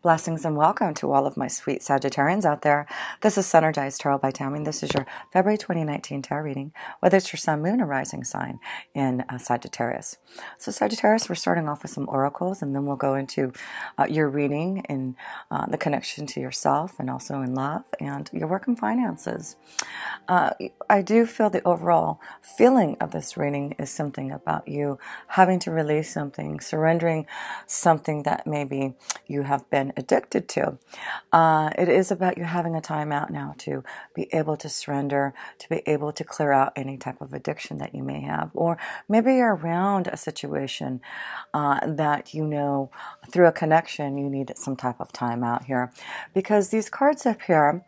Blessings and welcome to all of my sweet Sagittarians out there. This is Synergized Tarot by Tammy. This is your February 2019 tarot reading, whether it's your sun, moon, or rising sign in Sagittarius. So Sagittarius, we're starting off with some oracles, and then we'll go into your reading in the connection to yourself and also in love and your work and finances. I do feel the overall feeling of this reading is something about you having to release something, surrendering something that maybe you have been addicted to. It is about you having a time out now to be able to surrender, to be able to clear out any type of addiction that you may have, or maybe you're around a situation that you know through a connection you need some type of time out here, because these cards up here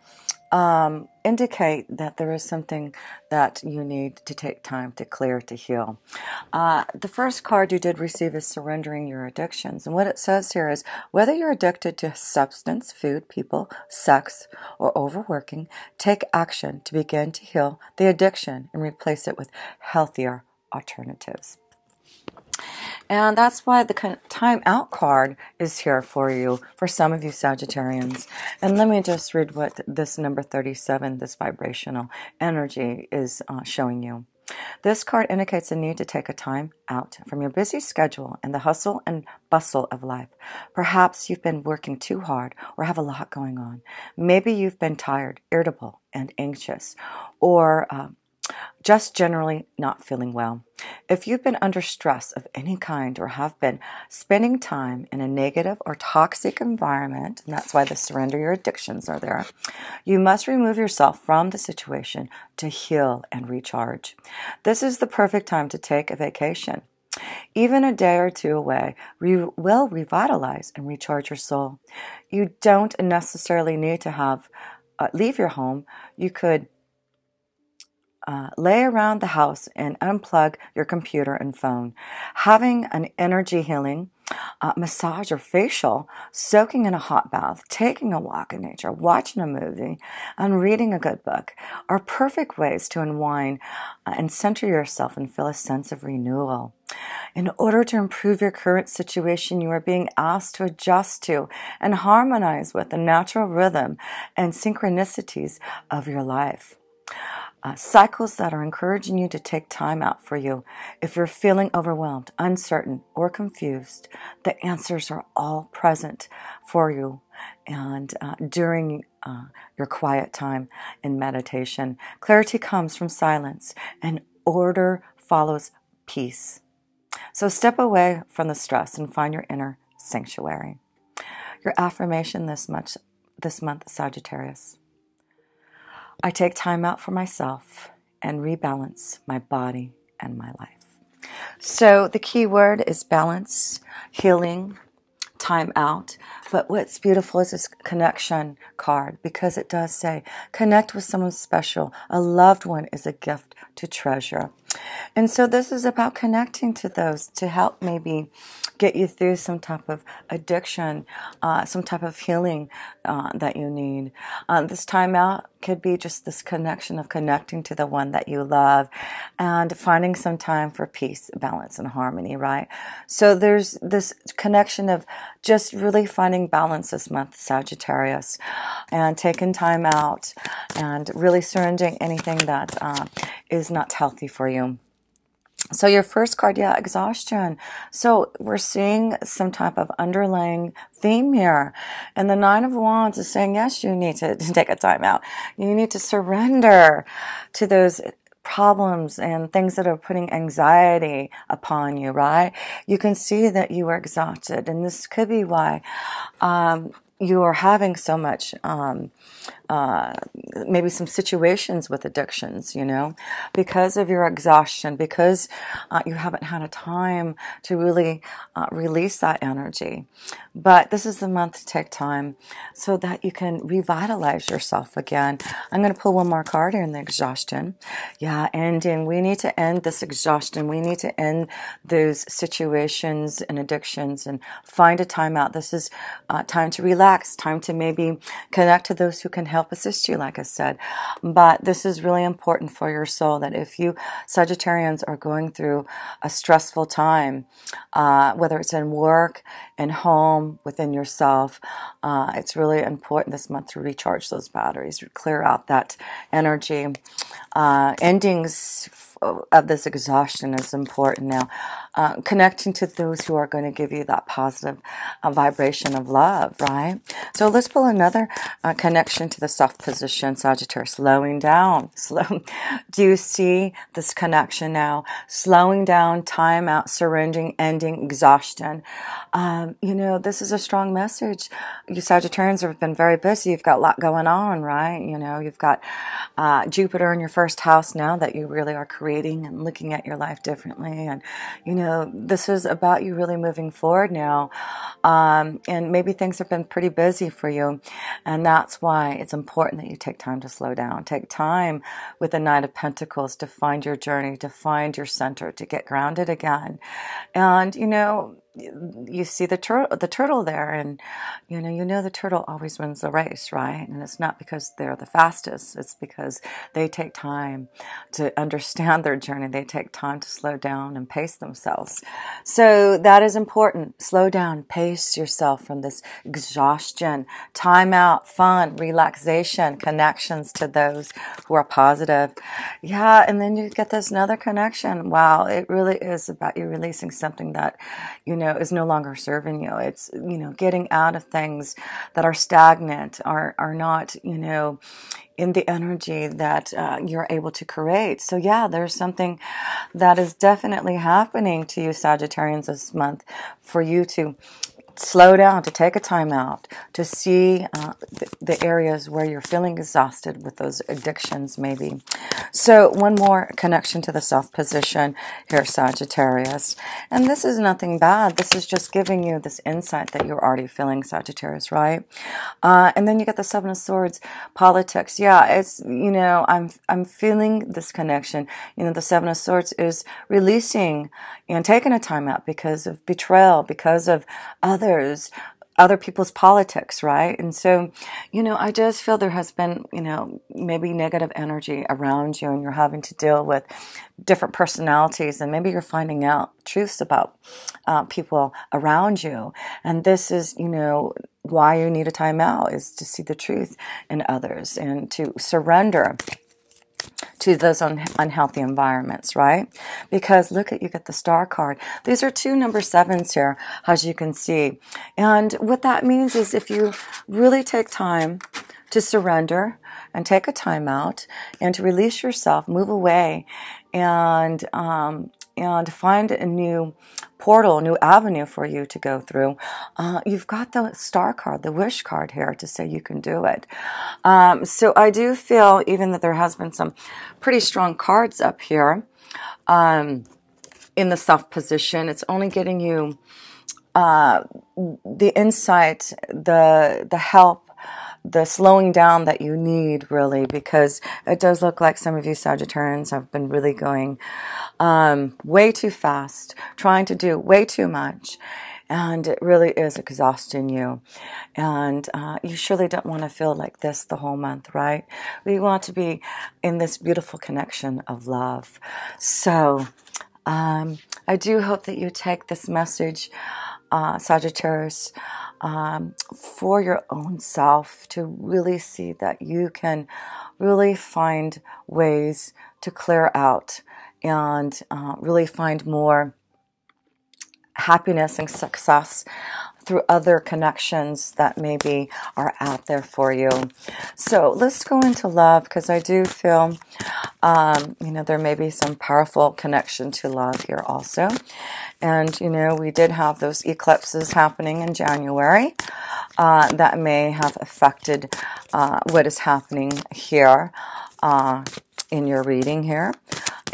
indicate that there is something that you need to take time to clear, to heal. The first card you did receive is surrendering your addictions. And what it says here is, whether you're addicted to substance, food, people, sex, or overworking, take action to begin to heal the addiction and replace it with healthier alternatives. And that's why the time out card is here for you, for some of you Sagittarians. And let me just read what this number 37, this vibrational energy, is showing you. This card indicates a need to take a time out from your busy schedule and the hustle and bustle of life. Perhaps you've been working too hard or have a lot going on. Maybe you've been tired, irritable, and anxious, or just generally not feeling well. If you've been under stress of any kind or have been spending time in a negative or toxic environment, and that's why the surrender your addictions are there, you must remove yourself from the situation to heal and recharge. This is the perfect time to take a vacation. Even a day or two away will revitalize and recharge your soul. You don't necessarily need to leave your home. You could lay around the house and unplug your computer and phone. Having an energy healing massage or facial, soaking in a hot bath, taking a walk in nature, watching a movie, and reading a good book are perfect ways to unwind and center yourself and feel a sense of renewal. In order to improve your current situation, you are being asked to adjust to and harmonize with the natural rhythm and synchronicities of your life. Cycles that are encouraging you to take time out for you. If you're feeling overwhelmed, uncertain, or confused, the answers are all present for you and during your quiet time in meditation. Clarity comes from silence, and order follows peace. So step away from the stress and find your inner sanctuary. Your affirmation this month, Sagittarius: I take time out for myself and rebalance my body and my life. So the key word is balance, healing, time out. But what's beautiful is this connection card, because it does say connect with someone special. A loved one is a gift to treasure. And so this is about connecting to those to help maybe get you through some type of addiction, some type of healing that you need. This time out could be just this connection of connecting to the one that you love and finding some time for peace, balance, and harmony, right? So there's this connection of just really finding balance this month, Sagittarius, and taking time out and really surrendering anything that is not healthy for you. So your first card, exhaustion. So we're seeing some type of underlying theme here. And the Nine of Wands is saying, yes, you need to take a time out. You need to surrender to those problems and things that are putting anxiety upon you, right? You can see that you are exhausted. And this could be why you are having so much, maybe some situations with addictions, because of your exhaustion, because you haven't had a time to really release that energy. But this is the month to take time so that you can revitalize yourself again. I'm going to pull one more card here in the exhaustion. Ending. We need to end this exhaustion. We need to end those situations and addictions and find a time out. This is time to relax relax, time to maybe connect to those who can help assist you, like I said. But this is really important for your soul, that if you Sagittarians are going through a stressful time, whether it's in work, in home, within yourself, it's really important this month to recharge those batteries, clear out that energy. Endings of this exhaustion is important now. Connecting to those who are going to give you that positive vibration of love, right? So let's pull another connection to the soft position, Sagittarius. Slowing down. Do you see this connection now? Slowing down, time out, surrendering, ending, exhaustion. This is a strong message. You Sagittarians have been very busy. You've got a lot going on, right? You've got Jupiter in your first house now, that you really are creating and looking at your life differently. And, this is about you really moving forward now. And maybe things have been pretty busy for you. And that's why it's important that you take time to slow down. Take time with the Knight of Pentacles to find your journey, to find your center, to get grounded again. And, you see the turtle there, and the turtle always wins the race, right? And it's not because they're the fastest, it's because they take time to understand their journey. They take time to slow down and pace themselves. So that is important. Slow down, pace yourself from this exhaustion. Time out, fun, relaxation, connections to those who are positive. Yeah, and then you get this another connection. Wow, it really is about you releasing something that is no longer serving you. It's, getting out of things that are stagnant, are not, in the energy that you're able to create. So yeah, there's something that is definitely happening to you Sagittarians this month, for you to slow down, to take a time out, to see the areas where you're feeling exhausted with those addictions maybe. So one more connection to the self position here, Sagittarius. And this is nothing bad. This is just giving you this insight that you're already feeling, Sagittarius, right? And then you get the Seven of Swords, politics. Yeah, it's, I'm feeling this connection. The Seven of Swords is releasing and taking a time out because of betrayal, because of other people's politics, right? And so, I just feel there has been, maybe negative energy around you, and you're having to deal with different personalities, and maybe you're finding out truths about people around you. And this is, why you need a time out, is to see the truth in others and to surrender to those unhealthy environments, right? Because look at, you get the Star card. These are two number 7s here, as you can see. And what that means is, if you really take time to surrender and take a time out and to release yourself, move away, and find a new portal, new avenue for you to go through. You've got the Star card, the Wish card here, to say you can do it. So I do feel, even that there has been some pretty strong cards up here in the self position, it's only getting you the insight, the help, the slowing down that you need, really, because it does look like some of you Sagittarians have been really going way too fast, trying to do way too much, and it really is exhausting you. And you surely don't want to feel like this the whole month, right? We want to be in this beautiful connection of love. So I do hope that you take this message, Sagittarius, for your own self, to really see that you can really find ways to clear out and really find more happiness and success through other connections that maybe are out there for you. So let's go into love, because I do feel, there may be some powerful connection to love here also. And, we did have those eclipses happening in January that may have affected what is happening here in your reading here.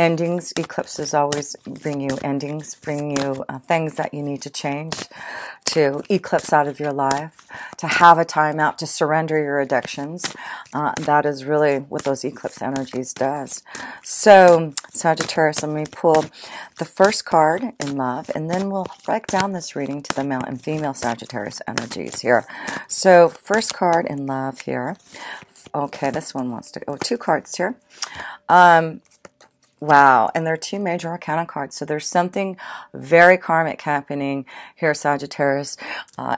Endings, eclipses always bring you endings, bring you things that you need to change, to eclipse out of your life, to have a time out, to surrender your addictions. That is really what those eclipse energies does. So, Sagittarius, let me pull the first card in love, and then we'll break down this reading to the male and female Sagittarius energies here. So, first card in love here. Okay, this one wants to go. 2 cards here. Wow, and there are 2 major arcana cards, so there's something very karmic happening here, Sagittarius,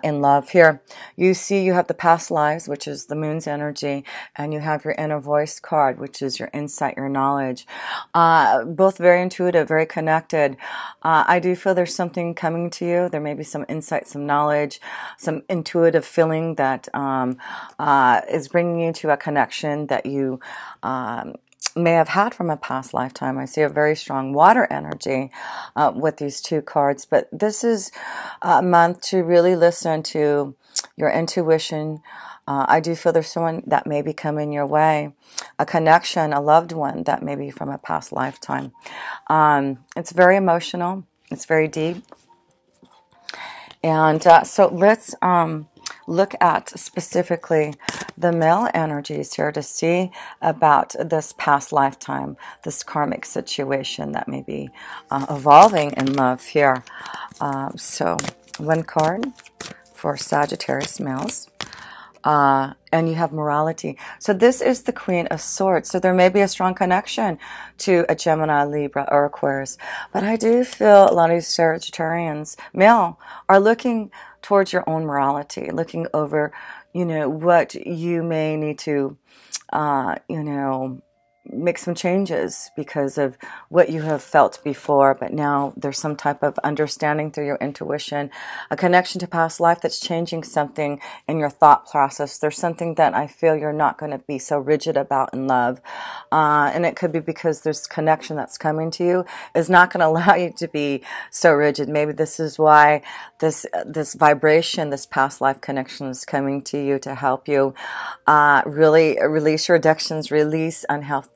in love here. You see you have the past lives, which is the moon's energy, and you have your inner voice card, which is your insight, your knowledge. Both very intuitive, very connected. I do feel there's something coming to you. There may be some insight, some knowledge, some intuitive feeling that is bringing you to a connection that you may have had from a past lifetime. I see a very strong water energy with these 2 cards, but this is a month to really listen to your intuition. I do feel there's someone that may be coming your way, a connection, a loved one that may be from a past lifetime. It's very emotional. It's very deep. And so let's look at specifically the male energies here to see about this past lifetime, this karmic situation that may be evolving in love here. So 1 card for Sagittarius males. And you have morality. So this is the Queen of Swords. So there may be a strong connection to a Gemini, Libra, or Aquarius. But I do feel a lot of these Sagittarians, male, are looking towards your own morality, looking over, what you may need to, make some changes because of what you have felt before, but now there's some type of understanding through your intuition, a connection to past life that's changing something in your thought process. There's something that I feel you're not going to be so rigid about in love, and it could be because this connection that's coming to you is not going to allow you to be so rigid. Maybe this is why this vibration, this past life connection is coming to you to help you really release your addictions, release unhealthy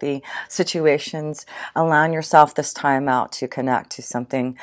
situations, allowing yourself this time out to connect to something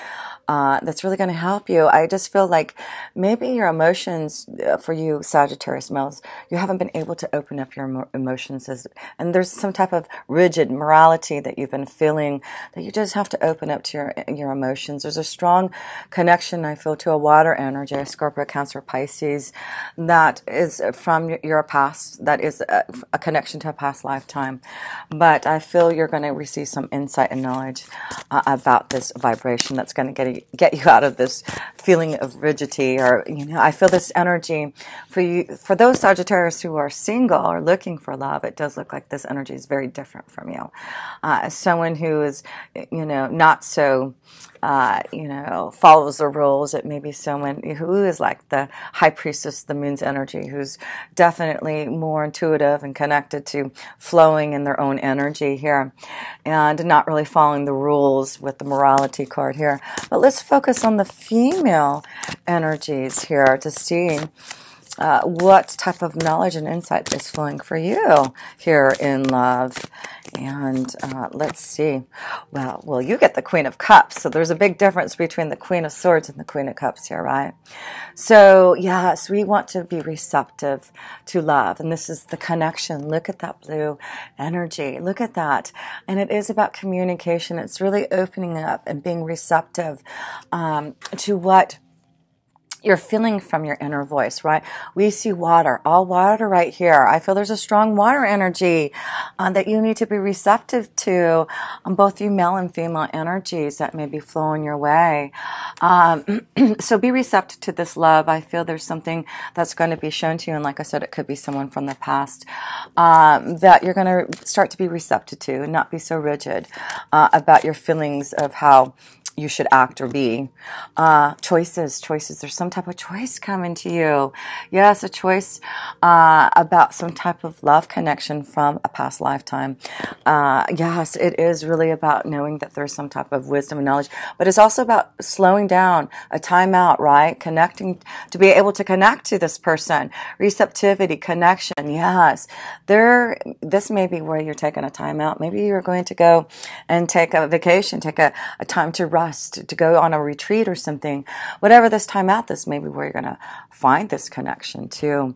that's really going to help you. I just feel like maybe your emotions, for you Sagittarius males, you haven't been able to open up your emotions, and there's some type of rigid morality that you've been feeling that you just have to open up to your emotions. There's a strong connection, I feel, to a water energy, a Scorpio, Cancer, Pisces, that is from your past, that is a connection to a past lifetime. But I feel you're going to receive some insight and knowledge about this vibration that's going to get you out of this feeling of rigidity, or I feel this energy for you. For those Sagittarius who are single or looking for love, it does look like this energy is very different from you. Someone who is not so follows the rules. It may be someone who is like the high priestess, the moon's energy, who's definitely more intuitive and connected to flowing in their own energy here and not really following the rules with the morality card here. But let's focus on the female energies here to see what type of knowledge and insight is flowing for you here in love. And let's see. Well, you get the Queen of Cups, so there's a big difference between the Queen of Swords and the Queen of Cups here, right? So yes, we want to be receptive to love, and this is the connection. Look at that blue energy. Look at that. And it is about communication. It's really opening up and being receptive to what you're feeling from your inner voice, right? We see water, all water right here. I feel there's a strong water energy that you need to be receptive to, both you male and female energies that may be flowing your way. So be receptive to this love. I feel there's something that's going to be shown to you, and like I said, it could be someone from the past that you're going to start to be receptive to and not be so rigid about your feelings of how you should act or be. Choices. There's some type of choice coming to you. Yes, a choice about some type of love connection from a past lifetime. Yes, it is really about knowing that there's some type of wisdom and knowledge, but it's also about slowing down, a timeout, right? Connecting, to be able to connect to this person. Receptivity, connection. Yes, this may be where you're taking a timeout. Maybe you're going to go and take a vacation, take a time to rest, to go on a retreat or something. Whatever this time out, this may be where you're going to find this connection too.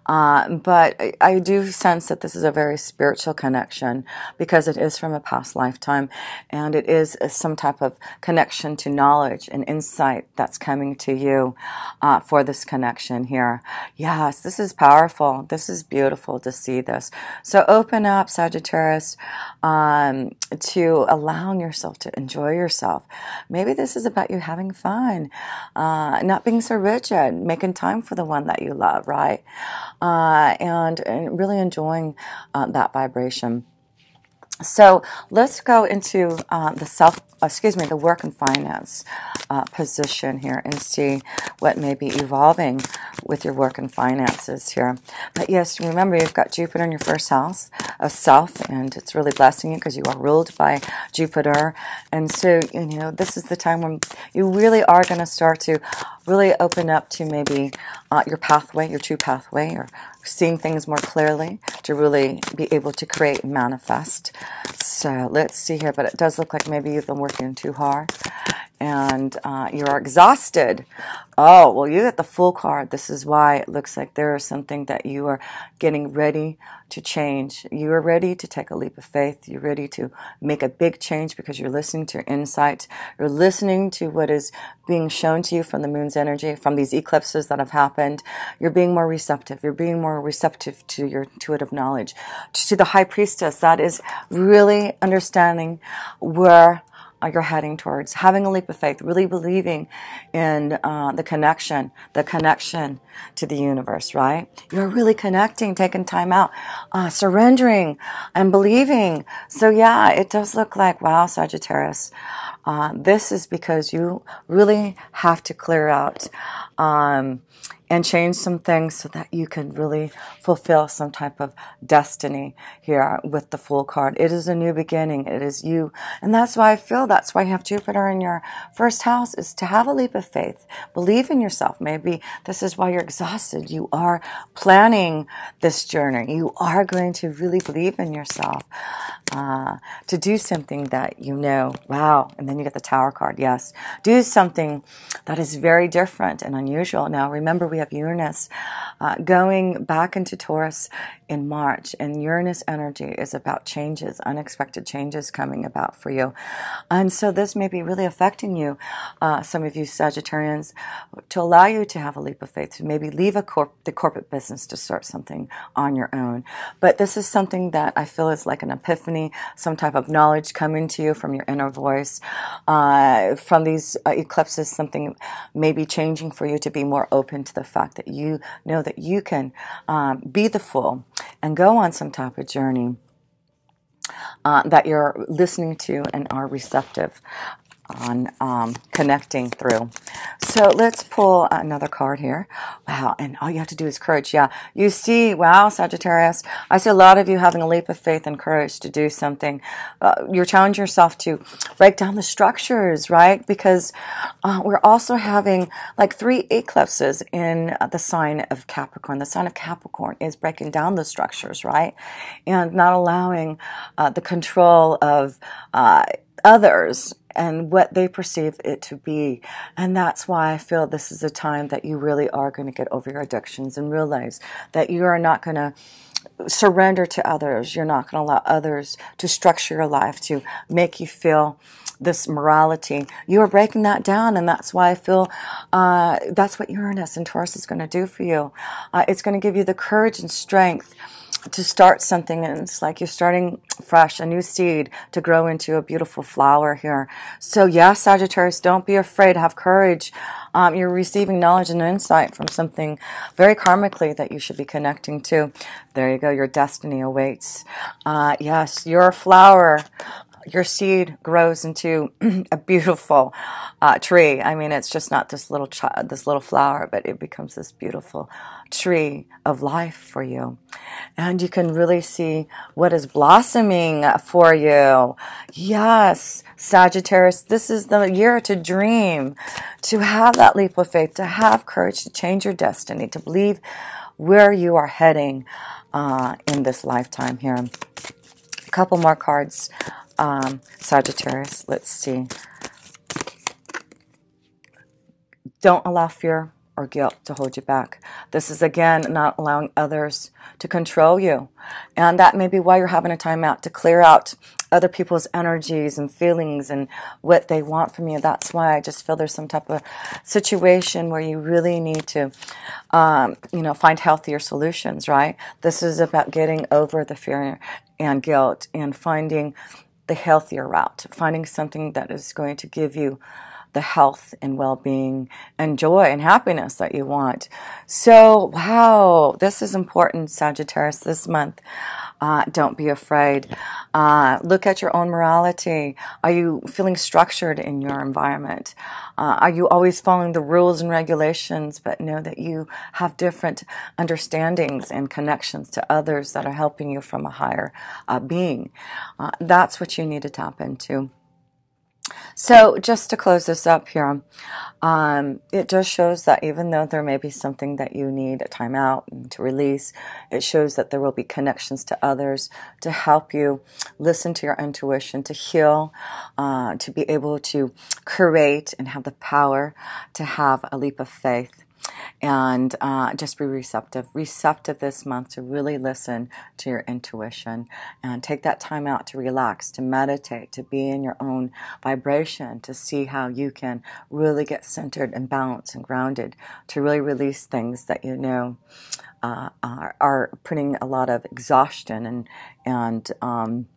But I do sense that this is a very spiritual connection because it is from a past lifetime, and it is some type of connection to knowledge and insight that's coming to you for this connection here. Yes, this is powerful. This is beautiful to see this. So open up, Sagittarius, to allowing yourself to enjoy yourself. Maybe this is about you having fun, not being so rigid, making time for the one that you love, right? And really enjoying that vibration. So let's go into the work and finance position here and see what may be evolving with your work and finances here. But yes, remember you've got Jupiter in your first house of self, and it's really blessing you because you are ruled by Jupiter. And so, this is the time when you really are going to start to really open up to maybe your pathway, your true pathway, or seeing things more clearly to really be able to create and manifest. So let's see here, but it does look like maybe you've been working too hard and you're exhausted. Oh, well, you get the Fool card. This is why it looks like there is something that you are getting ready to change. You are ready to take a leap of faith. You're ready to make a big change because you're listening to your insight. You're listening to what is being shown to you from the moon's energy, from these eclipses that have happened. You're being more receptive. You're being more receptive to your intuitive knowledge. To the High Priestess, that is really understanding where you're heading towards, having a leap of faith, really believing in the connection to the universe, right? You're really connecting, taking time out, surrendering and believing. So yeah, it does look like, wow, Sagittarius, this is because you really have to clear out and change some things so that you can really fulfill some type of destiny here with the Fool card. It is a new beginning. It is you. And that's why that's why you have Jupiter in your first house, is to have a leap of faith. Believe in yourself. Maybe this is why you're exhausted. You are planning this journey. You are going to really believe in yourself to do something that wow. And then you get the Tower card. Yes. Do something that is very different and unusual. Now, remember, we have Uranus going back into Taurus in March, and Uranus energy is about changes, unexpected changes coming about for you. And so this may be really affecting you, some of you Sagittarians, to allow you to have a leap of faith, to maybe leave the corporate business to start something on your own. But this is something that I feel is like an epiphany, some type of knowledge coming to you from your inner voice. From these eclipses, something may be changing for you to be more open to the fact that you know that you can be the Fool and go on some type of journey that you're listening to and are receptive on connecting through. So let's pull another card here. Wow, and all you have to do is courage. Yeah, you see, wow, Sagittarius, I see a lot of you having a leap of faith and courage to do something. You're challenging yourself to break down the structures, right? Because we're also having like 3 eclipses in the sign of Capricorn. The sign of Capricorn is breaking down the structures, right? And not allowing the control of others and what they perceive it to be. And that's why I feel this is a time that you really are going to get over your addictions and realize that you are not going to surrender to others. You're not going to allow others to structure your life, to make you feel this morality. You are breaking that down, and that's why I feel that's what Uranus and Taurus is going to do for you. It's going to give you the courage and strength to start something, and it's like you're starting fresh, a new seed to grow into a beautiful flower here. So yeah, Sagittarius, don't be afraid, have courage. You're receiving knowledge and insight from something very karmically that you should be connecting to. There you go, your destiny awaits. Yes, your flower. your seed grows into a beautiful tree. I mean, it's just not this this little flower, but it becomes this beautiful tree of life for you. And you can really see what is blossoming for you. Yes, Sagittarius, this is the year to dream, to have that leap of faith, to have courage, to change your destiny, to believe where you are heading in this lifetime here. A couple more cards, Sagittarius. Let's see. Don't allow fear or guilt to hold you back. This is, again, not allowing others to control you. And that may be why you're having a time out, to clear out other people's energies and feelings and what they want from you. That's why I just feel there's some type of situation where you really need to, find healthier solutions, right? This is about getting over the fear and guilt and finding the healthier route, finding something that is going to give you the health and well-being and joy and happiness that you want. So, wow, this is important, Sagittarius, this month. Don't be afraid. Look at your own morality. Are you feeling structured in your environment? Are you always following the rules and regulations, but know that you have different understandings and connections to others that are helping you from a higher being? That's what you need to tap into. So just to close this up here, it just shows that even though there may be something that you need a time out and to release, it shows that there will be connections to others to help you listen to your intuition, to heal, to be able to create and have the power to have a leap of faith. And just be receptive this month to really listen to your intuition and take that time out to relax, to meditate, to be in your own vibration, to see how you can really get centered and balanced and grounded, to really release things that you know are putting a lot of exhaustion and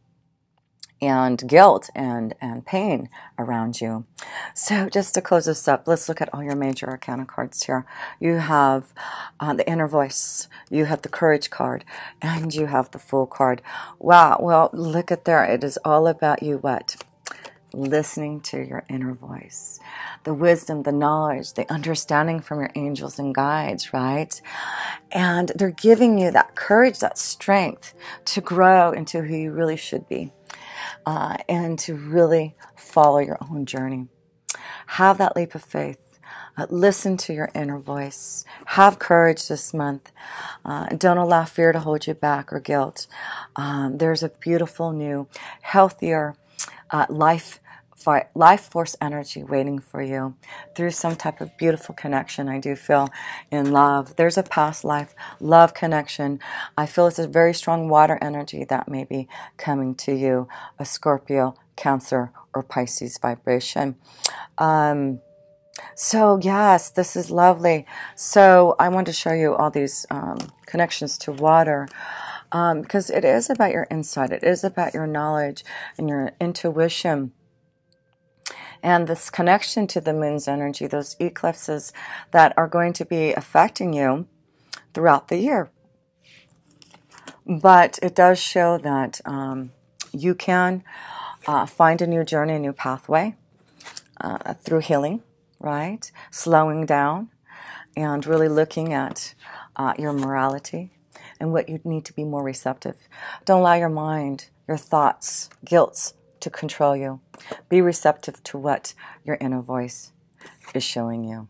guilt and pain around you. So just to close this up, let's look at all your major arcana cards here. You have the inner voice, you have the courage card, and you have the fool card. Wow, well, look at there. It is all about you what? Listening to your inner voice, the wisdom, the knowledge, the understanding from your angels and guides, right? And they're giving you that courage, that strength to grow into who you really should be. And to really follow your own journey. Have that leap of faith. Listen to your inner voice. Have courage this month. Don't allow fear to hold you back or guilt. There's a beautiful new, healthier life force energy waiting for you through some type of beautiful connection. I do feel in love. There's a past life love connection. I feel it's a very strong water energy that may be coming to you, a Scorpio, Cancer, or Pisces vibration. So yes, this is lovely. So I want to show you all these connections to water. Because it is about your insight. It is about your knowledge and your intuition. And this connection to the moon's energy, those eclipses that are going to be affecting you throughout the year. But it does show that you can find a new journey, a new pathway through healing, right? Slowing down and really looking at your morality and what you need to be more receptive. Don't allow your mind, your thoughts, guilts to control you. Be receptive to what your inner voice is showing you.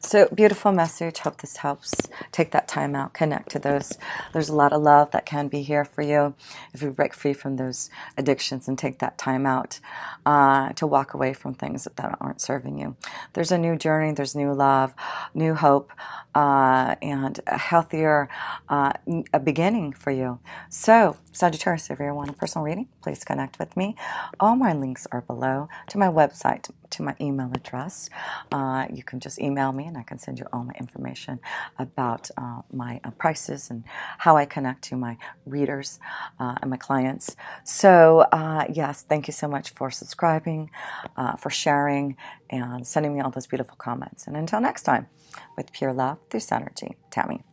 So, beautiful message. Hope this helps. Take that time out. Connect to those. There's a lot of love that can be here for you if you break free from those addictions and take that time out to walk away from things that aren't serving you. There's a new journey. There's new love, new hope, and a healthier a beginning for you. So, Sagittarius, if you want a personal reading, please connect with me. All my links are below to my website, to my email address. You can just email me and I can send you all my information about my prices and how I connect to my readers and my clients. So yes, thank you so much for subscribing, for sharing, and sending me all those beautiful comments. And until next time, with pure love through Synergy, Tammy.